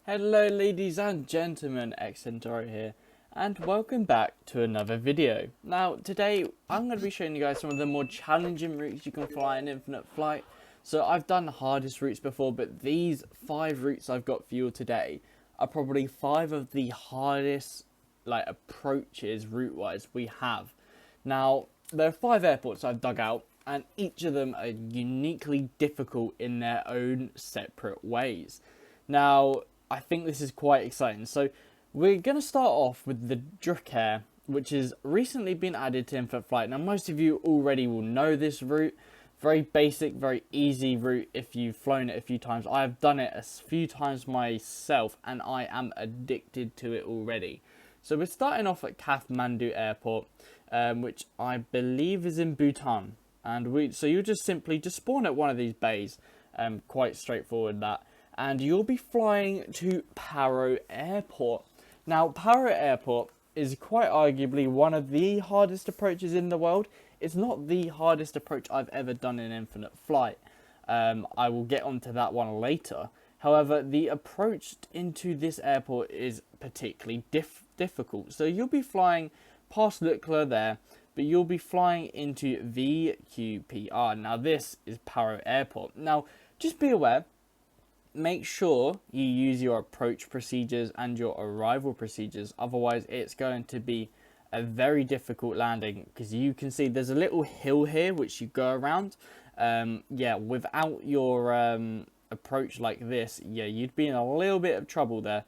Hello ladies and gentlemen, Xentaro here, and welcome back to another video. Now today I'm going to be showing you guys some of the more challenging routes you can fly in Infinite Flight. So I've done the hardest routes before, but these 5 routes I've got for you today are probably 5 of the hardest approaches route wise we have. Now there are 5 airports I've dug out, and each of them are uniquely difficult in their own separate ways. Now I think this is quite exciting. So we're going to start off with the Gibraltar, which has recently been added to Infinite Flight. Now most of you already will know this route. Very basic, very easy route if you've flown it a few times. I have done it a few times myself and I am addicted to it already. So we're starting off at Kathmandu Airport, which I believe is in Bhutan. And so you just simply spawn at one of these bays, quite straightforward that. And you'll be flying to Paro Airport. Now, Paro Airport is quite arguably one of the hardest approaches in the world. It's not the hardest approach I've ever done in Infinite Flight. I will get onto that one later. However, the approach into this airport is particularly difficult. So you'll be flying past Lukla there, but you'll be flying into VQPR. Now, this is Paro Airport. Now, just be aware. Make sure you use your approach procedures and your arrival procedures, otherwise it's going to be a very difficult landing, because you can see there's a little hill here which you go around. Without your approach like this, you'd be in a little bit of trouble there.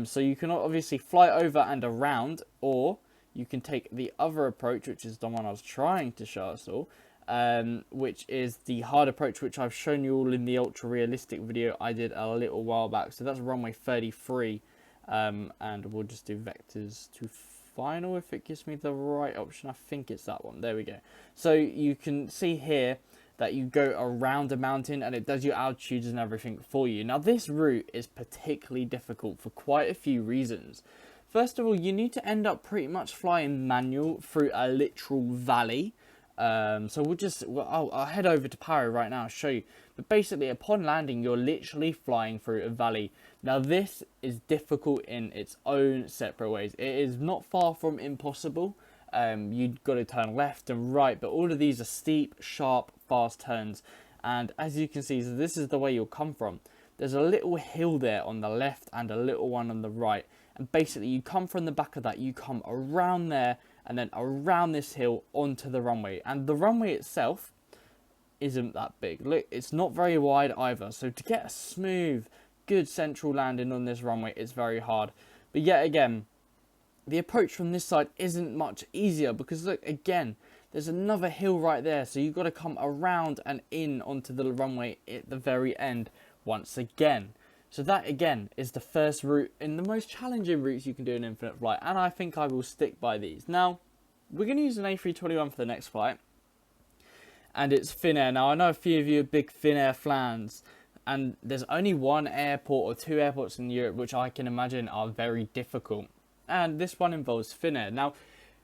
So you can obviously fly over and around, or you can take the other approach, which is the one I was trying to show us all, which is the hard approach, which I've shown you all in the ultra realistic video I did a little while back. So that's runway 33, and we'll just do vectors to final if it gives me the right option. I think it's that one. There we go. So you can see here that you go around a mountain and it does your altitudes and everything for you. Now this route is particularly difficult for quite a few reasons. First of all, you need to end up pretty much flying manual through a literal valley. So I'll head over to Paro right now and show you. But basically, upon landing, you're literally flying through a valley. Now, this is difficult in its own separate ways. It is not far from impossible. You've got to turn left and right, but all of these are steep, sharp, fast turns. And as you can see, so this is the way you'll come from. There's a little hill there on the left and a little one on the right. And basically, you come from the back of that, you come around there, and then around this hill onto the runway. And the runway itself isn't that big. Look, it's not very wide either. So to get a smooth, good central landing on this runway, it's very hard. But yet again, the approach from this side isn't much easier, because look, again, there's another hill right there. So you've got to come around and in onto the runway at the very end once again. So that, again, is the first route in the most challenging routes you can do in Infinite Flight. And I think I will stick by these. Now, we're going to use an A321 for the next flight. And it's Finnair. Now, I know a few of you are big Finnair fans. And there's only one airport or 2 airports in Europe which I can imagine are very difficult. And this one involves Finnair. Now,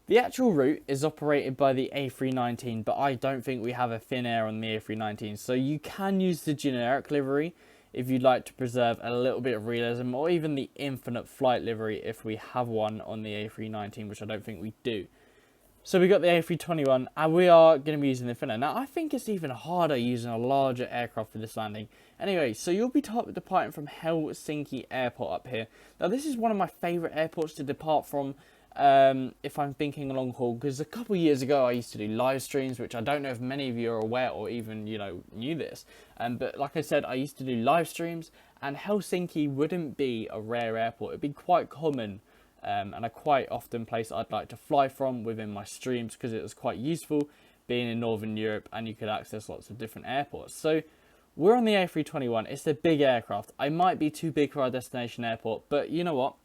the actual route is operated by the A319. But I don't think we have a Finnair on the A319. So you can use the generic livery if you'd like to preserve a little bit of realism, or even the Infinite Flight livery if we have one on the A319, which I don't think we do. So we got the A321, and we are going to be using the Finnair. Now, I think it's even harder using a larger aircraft for this landing. Anyway, so you'll be departing from Helsinki Airport up here. Now, this is one of my favourite airports to depart from if I'm thinking a long haul, because a couple of years ago I used to do live streams, which I don't know if many of you are aware or even knew this, but like I said, I used to do live streams, and Helsinki wouldn't be a rare airport. It'd be quite common and a quite often place I'd like to fly from within my streams, because it was quite useful being in Northern Europe and you could access lots of different airports. So we're on the A321. It's a big aircraft. I might be too big for our destination airport, but you know what,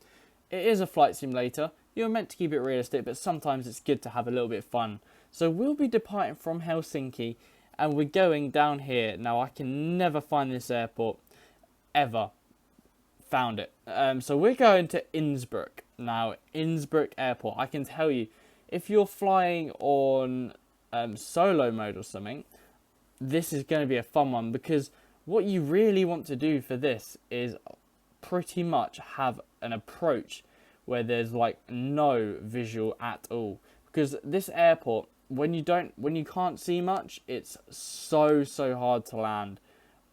it is a flight simulator. You're meant to keep it realistic, but sometimes it's good to have a little bit of fun. So we'll be departing from Helsinki, and we're going down here. Now, I can never find this airport, ever. Found it. So we're going to Innsbruck. Now, Innsbruck Airport, I can tell you, if you're flying on solo mode or something, this is going to be a fun one, because what you really want to do for this is pretty much have an approach where there's like no visual at all, because this airport, when you can't see much, it's so hard to land.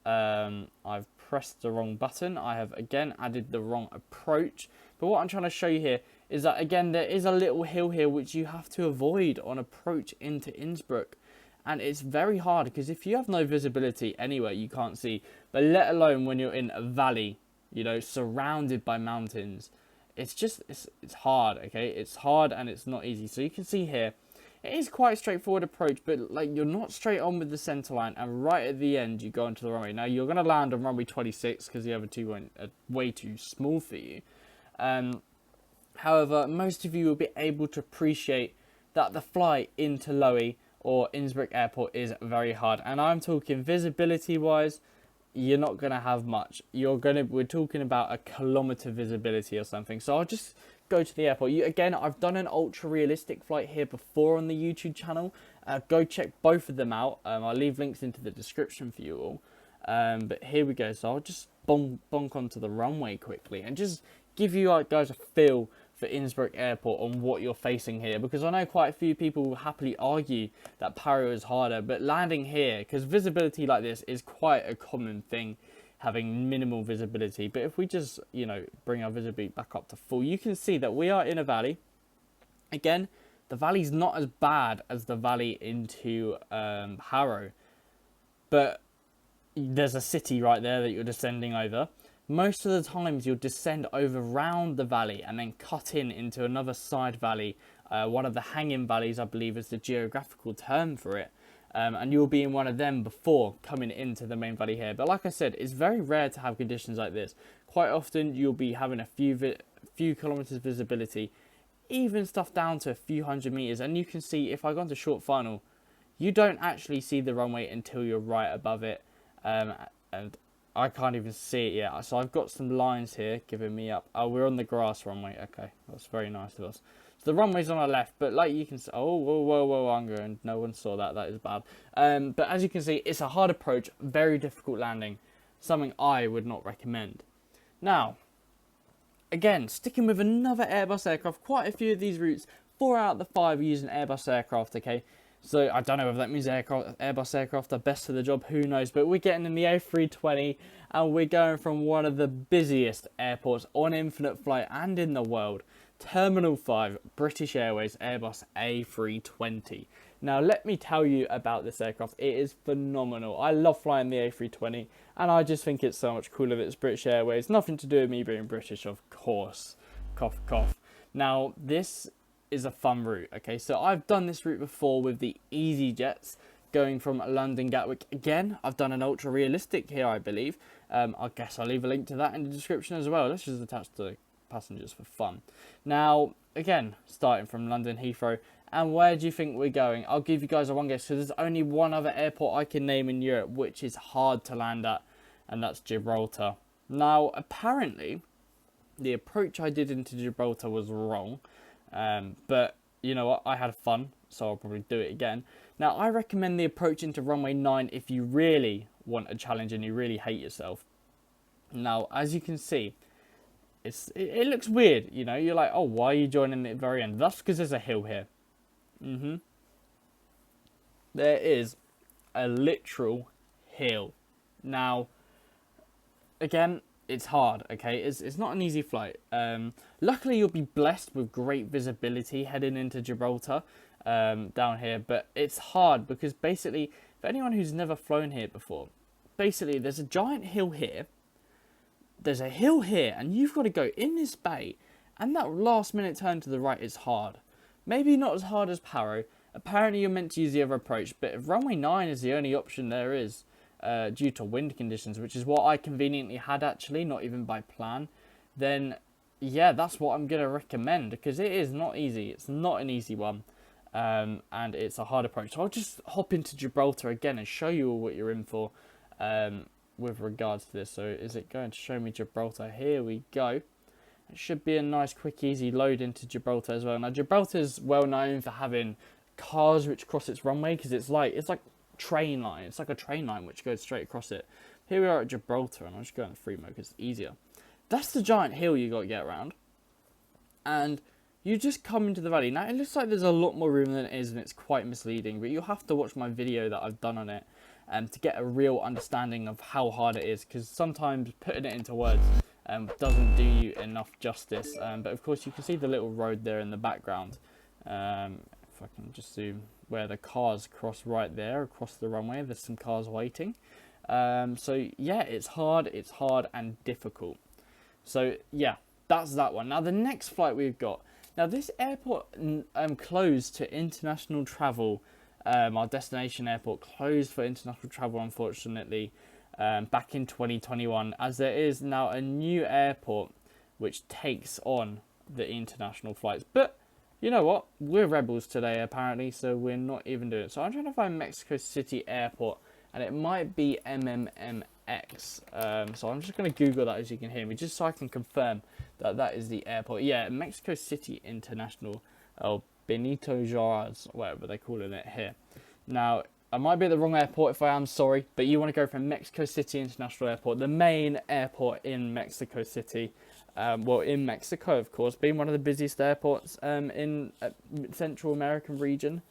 I've pressed the wrong button. I have again added the wrong approach. But what I'm trying to show you here is that again there is a little hill here which you have to avoid on approach into Innsbruck. And it's very hard, because if you have no visibility anywhere, you can't see. But let alone when you're in a valley, you know, surrounded by mountains, it's hard, okay? It's hard and it's not easy. So you can see here, it is quite a straightforward approach, but like you're not straight on with the center line, and right at the end you go onto the runway. Now you're going to land on runway 26 because the other two went way too small for you. However, most of you will be able to appreciate that the flight into LOWI or Innsbruck Airport is very hard, and I'm talking visibility wise, you're not going to have much. We're talking about a kilometer visibility or something. So I'll just go to the airport. Again, I've done an ultra realistic flight here before on the YouTube channel. Go check both of them out. I'll leave links into the description for you all. But here we go. So I'll just bonk onto the runway quickly and just give you guys a feel for Innsbruck Airport on what you're facing here, because I know quite a few people will happily argue that Paro is harder, but landing here, because visibility like this is quite a common thing, having minimal visibility. But if we just, you know, bring our visibility back up to full, you can see that we are in a valley. Again, the valley's not as bad as the valley into Paro, but there's a city right there that you're descending over. Most of the times you'll descend over round the valley and then cut into another side valley. One of the hanging valleys, I believe, is the geographical term for it. And you'll be in one of them before coming into the main valley here. But like I said, it's very rare to have conditions like this. Quite often you'll be having a few kilometers visibility, even stuff down to a few hundred meters. And you can see, if I go into short final, you don't actually see the runway until you're right above it. And I can't even see it yet. So I've got some lines here giving me up. Oh, we're on the grass runway. Okay, that's very nice of us. So the runway's on our left, but like you can see, oh, whoa, I'm going. No one saw that. That is bad. But as you can see, it's a hard approach, very difficult landing, something I would not recommend. Now, again, sticking with another Airbus aircraft, quite a few of these routes, 4 out of the 5 are using Airbus aircraft, okay? So I don't know if that means Airbus aircraft are best for the job, who knows. But we're getting in the A320 and we're going from one of the busiest airports on infinite flight and in the world. Terminal 5, British Airways Airbus A320. Now let me tell you about this aircraft. It is phenomenal. I love flying the A320 and I just think it's so much cooler that it's British Airways. Nothing to do with me being British, of course. Cough, cough. Now this is a fun route, okay? So I've done this route before with the EasyJets going from London Gatwick. Again, I've done an ultra realistic here, I believe. I guess I'll leave a link to that in the description as well. Let's just attach the passengers for fun. Now, again, starting from London Heathrow, and where do you think we're going? I'll give you guys a one guess, because there's only one other airport I can name in Europe which is hard to land at, and that's Gibraltar. Now, apparently, the approach I did into Gibraltar was wrong. But you know what, I had fun, so I'll probably do it again. Now I recommend the approach into runway 9 if you really want a challenge and you really hate yourself. Now as you can see, it looks weird, you know, you're like, oh, why are you joining at the very end? That's because there's a hill here. There is a literal hill. Now again, it's hard, okay? It's not an easy flight. Luckily, you'll be blessed with great visibility heading into Gibraltar down here, but it's hard because basically, for anyone who's never flown here before, basically there's a giant hill here, there's a hill here, and you've got to go in this bay, and that last minute turn to the right is hard. Maybe not as hard as Paro. Apparently, you're meant to use the other approach, but if runway 9 is the only option there is, due to wind conditions, which is what I conveniently had actually, not even by plan, then yeah, that's what I'm going to recommend, because it is not easy. It's not an easy one, and it's a hard approach. So I'll just hop into Gibraltar again and show you all what you're in for with regards to this. So is it going to show me Gibraltar? Here we go. It should be a nice, quick, easy load into Gibraltar as well. Now Gibraltar is well known for having cars which cross its runway, because it's like train line. It's like a train line which goes straight across it. Here we are at Gibraltar, and I'll just go in free mode because it's easier. that's the giant hill you got to get around. And you just come into the valley. Now, it looks like there's a lot more room than it is, and it's quite misleading. But you'll have to watch my video that I've done on it to get a real understanding of how hard it is. Because sometimes putting it into words doesn't do you enough justice. But of course, you can see the little road there in the background. If I can just zoom where the cars cross right there across the runway. There's some cars waiting. So yeah, it's hard and difficult. So yeah, that's that one. Now the next flight we've got. Now this airport closed to international travel. Our destination airport closed for international travel, unfortunately, back in 2021, as there is now a new airport which takes on the international flights. But you know what? We're rebels today, apparently, so we're not even doing it. So I'm trying to find Mexico City Airport, and it might be MMMX. So I'm just going to Google that, as you can hear me, just so I can confirm that that is the airport. Yeah, Mexico City International, Benito Juarez, whatever they're calling it here. Now, I might be at the wrong airport. If I am, sorry, but you want to go from Mexico City International Airport, the main airport in Mexico City. Well, in Mexico, of course, being one of the busiest airports in Central American region.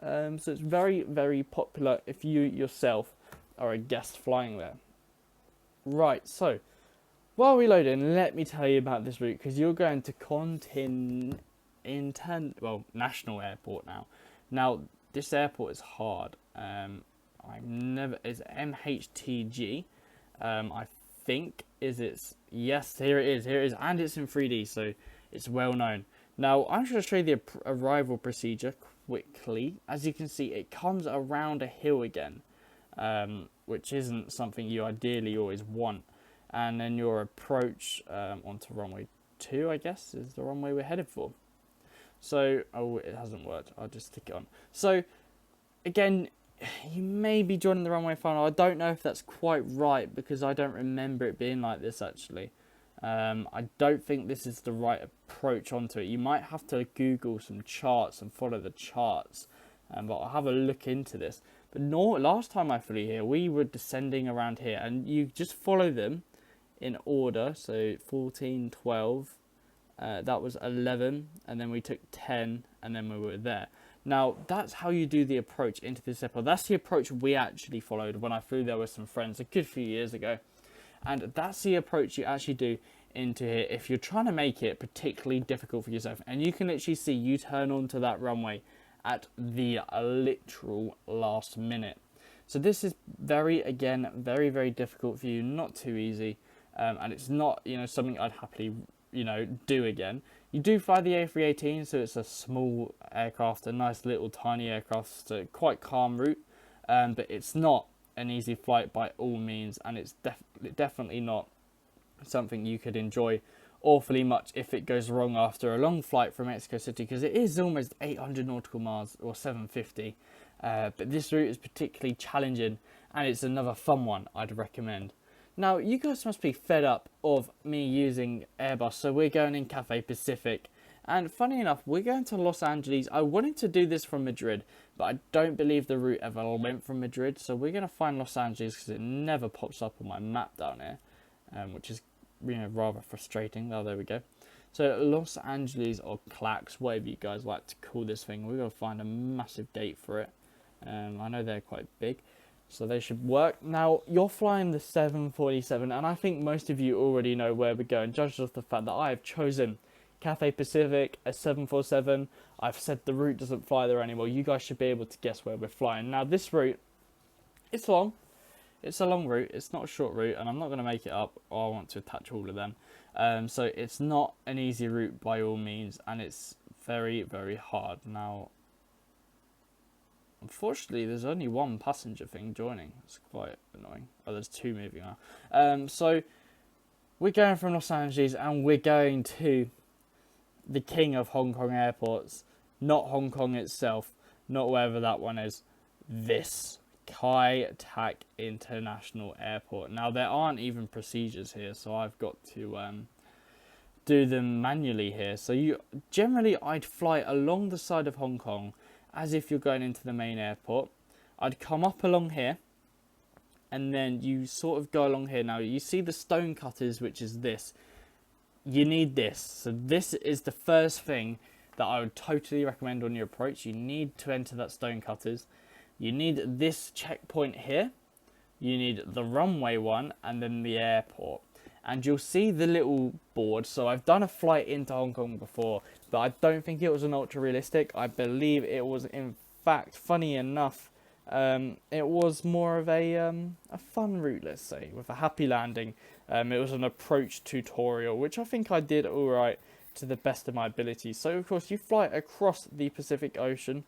So it's very, very popular if you yourself are a guest flying there. Right, so while we load in, let me tell you about this route, because you're going to National Airport now. Now, this airport is hard. It's MHTG. I think yes, here it is, and it's in 3D, so it's well known. Now, I'm just going to show you the arrival procedure quickly. As you can see, it comes around a hill again, which isn't something you ideally always want. And then your approach onto runway 2, I guess, is the runway we're headed for. So, oh, it hasn't worked. I'll just stick it on. So, again, you may be joining the runway final. I don't know if that's quite right, because I don't remember it being like this, actually. I don't think this is the right approach onto it. You might have to Google some charts and follow the charts. But I'll have a look into this. But last time I flew here, we were descending around here, and you just follow them in order. So 14, 12, that was 11, and then we took 10, and then we were there. Now, that's how you do the approach into this airport. That's the approach we actually followed when I flew there with some friends a good few years ago. And that's the approach you actually do into here if you're trying to make it particularly difficult for yourself. And you can literally see you turn onto that runway at the literal last minute. So this is very, very difficult for you, not too easy. And it's not, something I'd happily, do again. You do fly the A318, so it's a small aircraft, a nice little tiny aircraft, so quite calm route. But it's not an easy flight by all means, and it's definitely not something you could enjoy awfully much if it goes wrong after a long flight from Mexico City, because it is almost 800 nautical miles, or 750. But this route is particularly challenging, and it's another fun one I'd recommend. Now, you guys must be fed up of me using Airbus, so we're going in Cathay Pacific. And funny enough, we're going to Los Angeles. I wanted to do this from Madrid, but I don't believe the route ever went from Madrid. So we're going to find Los Angeles, because it never pops up on my map down here, which is rather frustrating. Oh, there we go. So Los Angeles, or GLAX, whatever you guys like to call this thing. We're going to find a massive date for it. I know they're quite big, so they should work. Now, you're flying the 747, and I think most of you already know where we're going, judged off the fact that I have chosen Cathay Pacific, a 747. I've said the route doesn't fly there anymore. You guys should be able to guess where we're flying. Now, this route, it's long. It's a long route. It's not a short route, and I'm not going to make it up. I want to attach all of them. So it's not an easy route by all means, and it's very, very hard. Now, unfortunately, there's only one passenger thing joining. It's quite annoying. Oh, there's two moving on. So we're going from Los Angeles, and we're going to the king of Hong Kong airports. Not Hong Kong itself, not wherever that one is. This Kai Tak International Airport. Now, there aren't even procedures here, so I've got to do them manually here. So I'd fly along the side of Hong Kong as if you're going into the main airport. I'd come up along here, and then you sort of go along here. Now, you see the stone cutters, which is this. you need this. So this is the first thing that I would totally recommend on your approach. You need to enter that Stonecutters. You need this checkpoint here. You need the runway one, and then the airport. And you'll see the little board. So I've done a flight into Hong Kong before, but I don't think it was an ultra realistic. I believe it was, in fact, funny enough, it was more of a fun route, let's say, with a happy landing. It was an approach tutorial, which I think I did all right to the best of my ability. So, of course, you fly across the Pacific Ocean.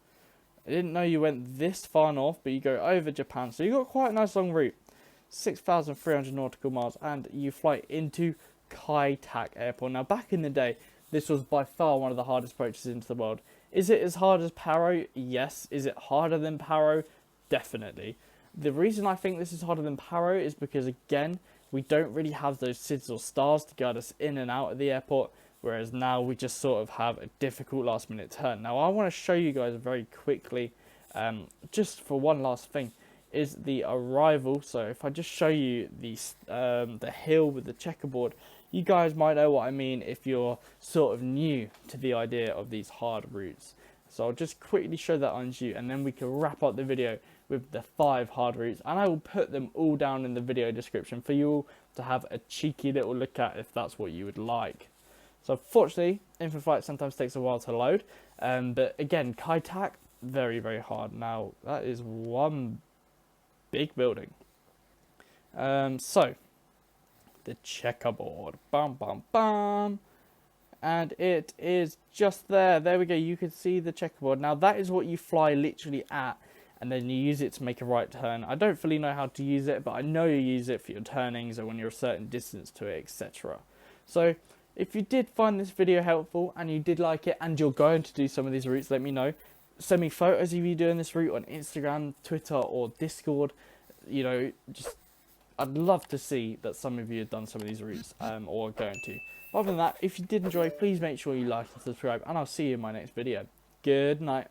I didn't know you went this far north, but you go over Japan. So you got quite a nice long route, 6,300 nautical miles, and you fly into Kai Tak Airport. Now, back in the day, this was by far one of the hardest approaches into the world. Is it as hard as Paro? Yes. Is it harder than Paro? Definitely. The reason I think this is harder than Paro is because, again, we don't really have those SIDS or stars to guide us in and out of the airport, whereas now we just sort of have a difficult last minute turn. Now, I want to show you guys very quickly, just for one last thing, is the arrival. So if I just show you the hill with the checkerboard, you guys might know what I mean if you're sort of new to the idea of these hard routes. So I'll just quickly show that on you, and then we can wrap up the video with the 5 hard routes, and I will put them all down in the video description for you all to have a cheeky little look at if that's what you would like. So fortunately, Infinite Flight sometimes takes a while to load, but again, Kai Tak, very, very hard. Now, that is one big building. So, the checkerboard, bam, bam, bam, and it is just there. There we go, you can see the checkerboard. Now, that is what you fly literally at, and then you use it to make a right turn. I don't fully know how to use it, but I know you use it for your turnings or when you're a certain distance to it, etc. So, if you did find this video helpful and you did like it and you're going to do some of these routes, let me know. Send me photos of you doing this route on Instagram, Twitter, or Discord. You know, just I'd love to see that some of you have done some of these routes or are going to. Other than that, if you did enjoy, please make sure you like and subscribe, and I'll see you in my next video. Good night.